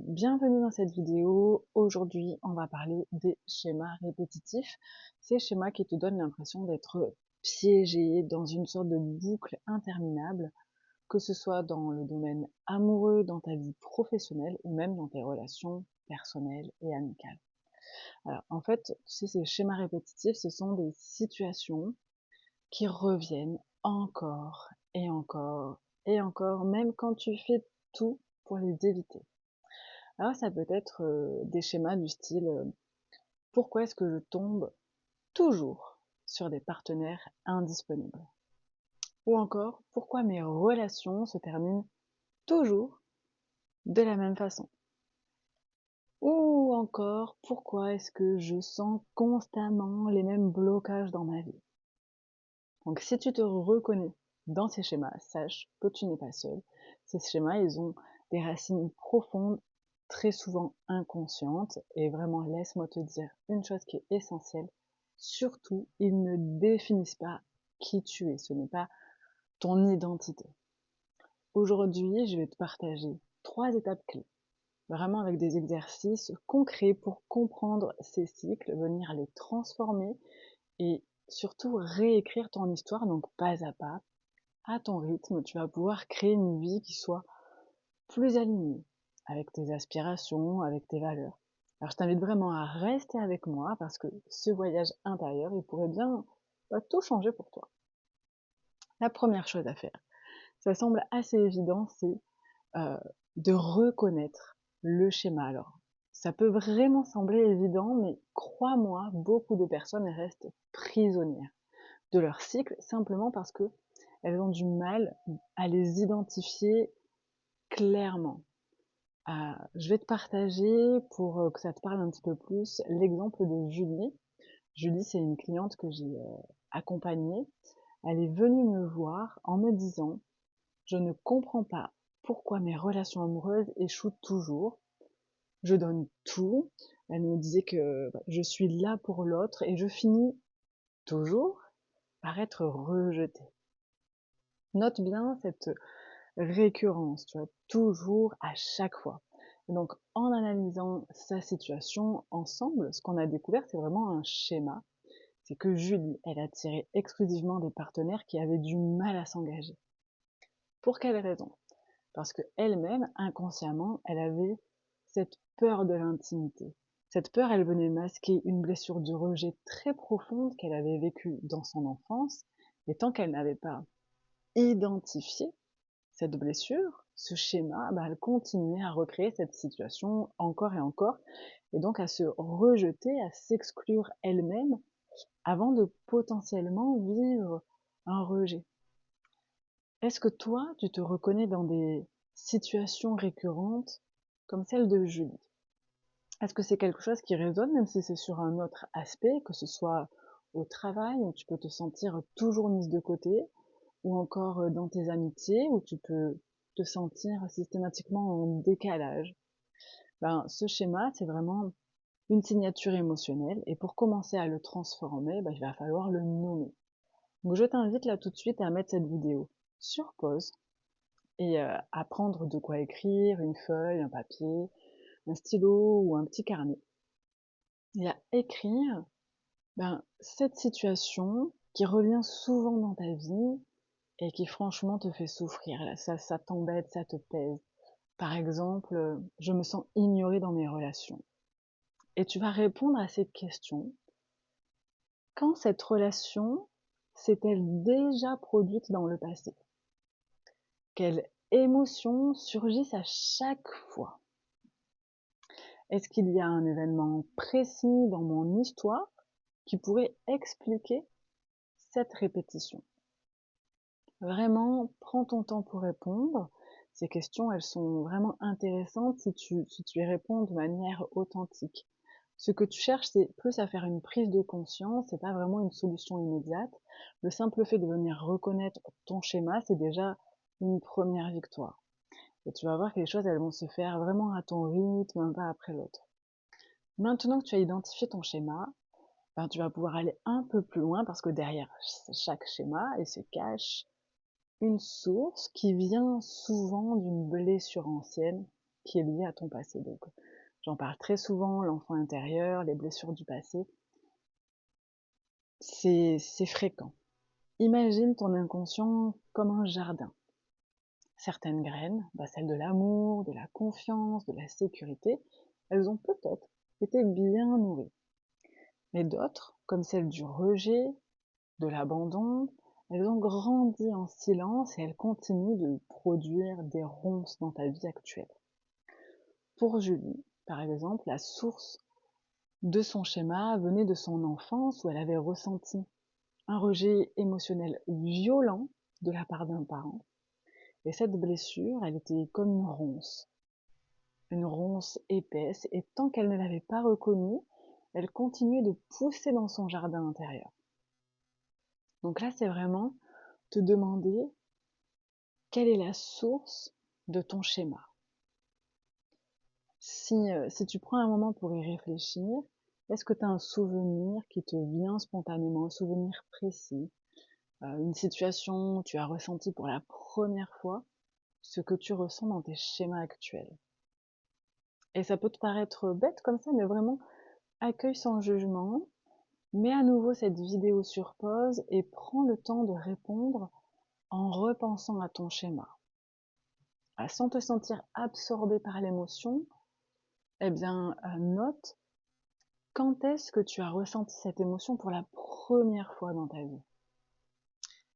Bienvenue dans cette vidéo. Aujourd'hui, on va parler des schémas répétitifs. Ces schémas qui te donnent l'impression d'être piégé dans une sorte de boucle interminable, que ce soit dans le domaine amoureux, dans ta vie professionnelle ou même dans tes relations personnelles et amicales. Alors, en fait, tu sais, ces schémas répétitifs, ce sont des situations qui reviennent encore et encore et encore, même quand tu fais tout pour les éviter. Alors ça peut être des schémas du style pourquoi est-ce que je tombe toujours sur des partenaires indisponibles? Ou encore pourquoi mes relations se terminent toujours de la même façon? Ou encore pourquoi est-ce que je sens constamment les mêmes blocages dans ma vie? Donc si tu te reconnais dans ces schémas, sache que tu n'es pas seul. Ces schémas, ils ont des racines profondes, très souvent inconscientes, et vraiment laisse-moi te dire une chose qui est essentielle, surtout, ils ne définissent pas qui tu es, ce n'est pas ton identité. Aujourd'hui, je vais te partager 3 étapes clés, vraiment avec des exercices concrets pour comprendre ces cycles, venir les transformer et surtout réécrire ton histoire, donc pas à ton rythme, tu vas pouvoir créer une vie qui soit plus alignée avec tes aspirations, avec tes valeurs. Alors je t'invite vraiment à rester avec moi parce que ce voyage intérieur, il pourrait bien tout changer pour toi. La première chose à faire, ça semble assez évident, c'est euh, de reconnaître le schéma. Alors, ça peut vraiment sembler évident, mais crois-moi, beaucoup de personnes restent prisonnières de leur cycle simplement parce que elles ont du mal à les identifier clairement. Je vais te partager, pour que ça te parle un petit peu plus, l'exemple de Julie. Julie, c'est une cliente que j'ai accompagnée. Elle est venue me voir en me disant: je ne comprends pas pourquoi mes relations amoureuses échouent toujours. Je donne tout. Elle me disait que je suis là pour l'autre et je finis toujours par être rejetée. Note bien cette récurrence, tu vois, toujours, à chaque fois. Et donc, en analysant sa situation ensemble, ce qu'on a découvert, c'est vraiment un schéma. C'est que Julie, elle attirait exclusivement des partenaires qui avaient du mal à s'engager. Pour quelle raison? Parce que elle-même, inconsciemment, elle avait cette peur de l'intimité. Cette peur, elle venait masquer une blessure du rejet très profonde qu'elle avait vécue dans son enfance, et tant qu'elle n'avait pas identifié cette blessure, ce schéma, elle continuait à recréer cette situation encore et encore, et donc à se rejeter, à s'exclure elle-même, avant de potentiellement vivre un rejet. Est-ce que toi, tu te reconnais dans des situations récurrentes comme celle de Julie? Est-ce que c'est quelque chose qui résonne, même si c'est sur un autre aspect, que ce soit au travail, où tu peux te sentir toujours mise de côté, ou encore dans tes amitiés, où tu peux te sentir systématiquement en décalage? Ce schéma, c'est vraiment une signature émotionnelle, et pour commencer à le transformer, il va falloir le nommer. Donc je t'invite là tout de suite à mettre cette vidéo sur pause et à prendre de quoi écrire, une feuille, un papier, un stylo ou un petit carnet, et à écrire cette situation qui revient souvent dans ta vie et qui franchement te fait souffrir. Là, ça t'embête, ça te pèse. Par exemple, je me sens ignorée dans mes relations. Et tu vas répondre à cette question: quand cette relation s'est-elle déjà produite dans le passé? Quelles émotions surgissent à chaque fois? Est-ce qu'il y a un événement précis dans mon histoire qui pourrait expliquer cette répétition? Vraiment, prends ton temps pour répondre. Ces questions, elles sont vraiment intéressantes si tu y réponds de manière authentique. Ce que tu cherches, c'est plus à faire une prise de conscience, c'est pas vraiment une solution immédiate. Le simple fait de venir reconnaître ton schéma, c'est déjà une première victoire. Et tu vas voir que les choses, elles vont se faire vraiment à ton rythme, un pas après l'autre. Maintenant que tu as identifié ton schéma, tu vas pouvoir aller un peu plus loin parce que derrière chaque schéma, il se cache une source qui vient souvent d'une blessure ancienne qui est lié à ton passé. Donc, j'en parle très souvent, l'enfant intérieur, les blessures du passé. C'est fréquent. Imagine ton inconscient comme un jardin. Certaines graines, celles de l'amour, de la confiance, de la sécurité, elles ont peut-être été bien nourries. Mais d'autres, comme celle du rejet, de l'abandon, elles ont grandi en silence et elles continuent de produire des ronces dans ta vie actuelle. Pour Julie, par exemple, la source de son schéma venait de son enfance où elle avait ressenti un rejet émotionnel violent de la part d'un parent. Et cette blessure, elle était comme une ronce épaisse, et tant qu'elle ne l'avait pas reconnue, elle continuait de pousser dans son jardin intérieur. Donc là, c'est vraiment te demander quelle est la source de ton schéma. Si tu prends un moment pour y réfléchir, est-ce que tu as un souvenir qui te vient spontanément, un souvenir précis, une situation où tu as ressenti pour la première fois ce que tu ressens dans tes schémas actuels? Et ça peut te paraître bête comme ça, mais vraiment, accueille sans jugement, mets à nouveau cette vidéo sur pause et prends le temps de répondre en repensant à ton schéma. Sans te sentir absorbé par l'émotion, note quand est-ce que tu as ressenti cette émotion pour la première fois dans ta vie.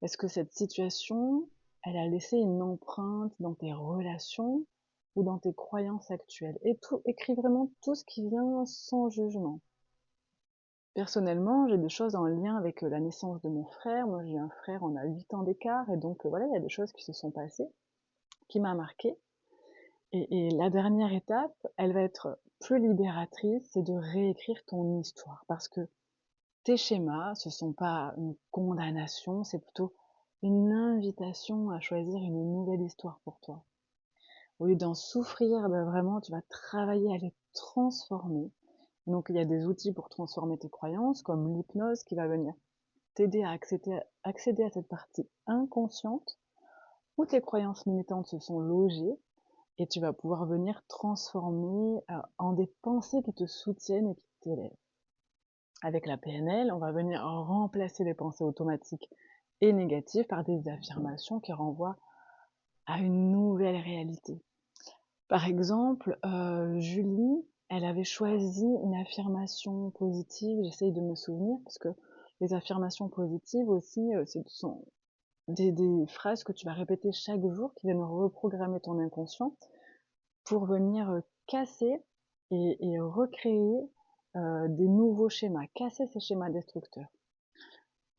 Est-ce que cette situation, elle a laissé une empreinte dans tes relations ou dans tes croyances actuelles? Et écris vraiment tout ce qui vient sans jugement. Personnellement, j'ai des choses en lien avec la naissance de mon frère. Moi, j'ai un frère, on a 8 ans d'écart, et donc voilà, il y a des choses qui se sont passées, qui m'a marquée. Et la dernière étape, elle va être plus libératrice, c'est de réécrire ton histoire. Parce que tes schémas, ce sont pas une condamnation, c'est plutôt une invitation à choisir une nouvelle histoire pour toi. Au lieu d'en souffrir, vraiment, tu vas travailler à les transformer. Donc, il y a des outils pour transformer tes croyances, comme l'hypnose qui va venir t'aider à accéder à cette partie inconsciente où tes croyances limitantes se sont logées, et tu vas pouvoir venir transformer en des pensées qui te soutiennent et qui t'élèvent. Avec la PNL, on va venir remplacer les pensées automatiques et négatives par des affirmations qui renvoient à une nouvelle réalité. Par exemple, Julie, elle avait choisi une affirmation positive, j'essaye de me souvenir, parce que les affirmations positives aussi, ce sont des phrases que tu vas répéter chaque jour qui viennent reprogrammer ton inconscient pour venir casser et recréer des nouveaux schémas, casser ces schémas destructeurs.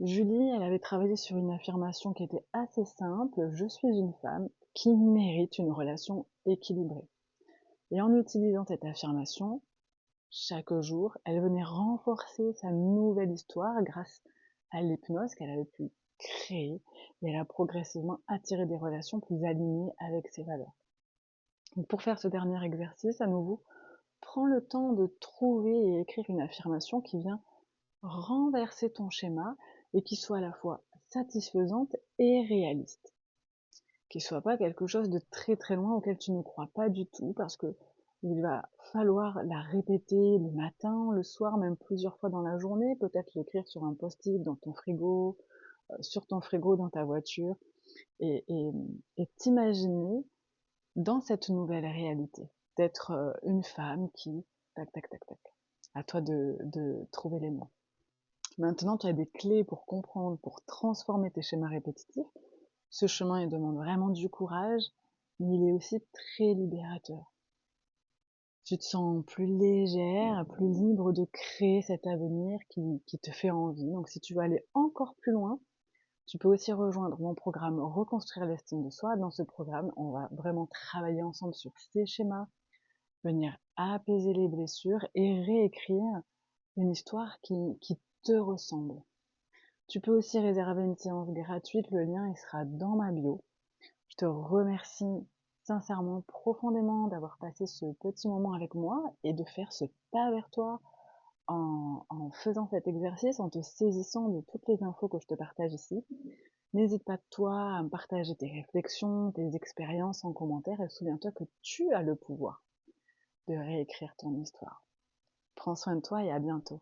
Julie, elle avait travaillé sur une affirmation qui était assez simple: je suis une femme qui mérite une relation équilibrée. Et en utilisant cette affirmation, chaque jour, elle venait renforcer sa nouvelle histoire grâce à l'hypnose qu'elle avait pu créer, et elle a progressivement attiré des relations plus alignées avec ses valeurs. Donc pour faire ce dernier exercice, à nouveau, prends le temps de trouver et écrire une affirmation qui vient renverser ton schéma et qui soit à la fois satisfaisante et réaliste. Qui soit pas quelque chose de très très loin auquel tu ne crois pas du tout, parce que il va falloir la répéter le matin, le soir, même plusieurs fois dans la journée, peut-être l'écrire sur un post-it dans ton frigo, sur ton frigo dans ta voiture, et, et, et t'imaginer dans cette nouvelle réalité, d'être une femme qui, tac, tac, tac, tac. À toi de trouver les mots. Maintenant, tu as des clés pour comprendre, pour transformer tes schémas répétitifs. Ce chemin, il demande vraiment du courage, mais il est aussi très libérateur. Tu te sens plus légère, plus libre de créer cet avenir qui te fait envie. Donc si tu veux aller encore plus loin, tu peux aussi rejoindre mon programme Reconstruire l'estime de soi. Dans ce programme, on va vraiment travailler ensemble sur ces schémas, venir apaiser les blessures et réécrire une histoire qui te ressemble. Tu peux aussi réserver une séance gratuite, le lien il sera dans ma bio. Je te remercie sincèrement, profondément d'avoir passé ce petit moment avec moi et de faire ce pas vers toi en faisant cet exercice, en te saisissant de toutes les infos que je te partage ici. N'hésite pas toi à me partager tes réflexions, tes expériences en commentaire et souviens-toi que tu as le pouvoir de réécrire ton histoire. Prends soin de toi et à bientôt.